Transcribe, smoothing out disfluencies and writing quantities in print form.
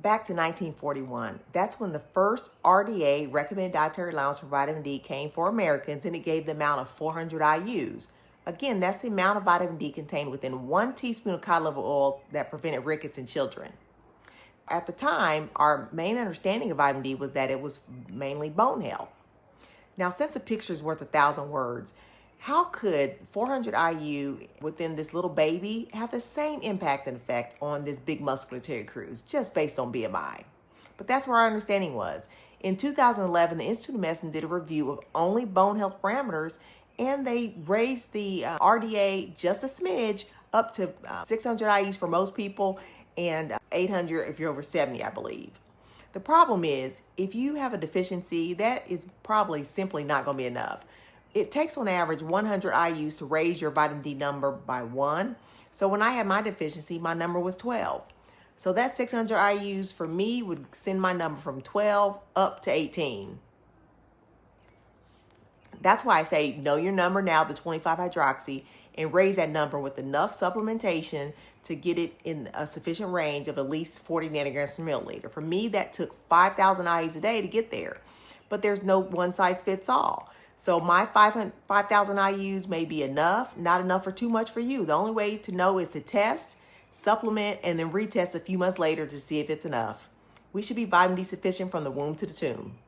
back to 1941. That's when the first RDA, recommended dietary allowance for vitamin D, came for Americans, and it gave the amount of 400 IUs. Again, that's the amount of vitamin D contained within 1 teaspoon of cod liver oil that prevented rickets in children. At the time, our main understanding of vitamin D was that it was mainly bone health. Now, since a picture is worth 1,000 words, how could 400 IU within this little baby have the same impact and effect on this big muscular Terry Crews just based on BMI? But that's where our understanding was. In 2011, the Institute of Medicine did a review of only bone health parameters, and they raised the RDA just a smidge up to 600 IUs for most people and 800 if you're over 70, I believe. The problem is, if you have a deficiency, that is probably simply not going to be enough. It takes on average 100 IUs to raise your vitamin D number by 1. So when I had my deficiency, my number was 12. So that 600 IUs for me would send my number from 12 up to 18. That's why I say know your number now, the 25-hydroxy, and raise that number with enough supplementation to get it in a sufficient range of at least 40 nanograms per milliliter. For me, that took 5,000 IUs a day to get there. But there's no one size fits all. So my 5,000 IUs may be enough, not enough or too much for you. The only way to know is to test, supplement, and then retest a few months later to see if it's enough. We should be vitamin D sufficient from the womb to the tomb.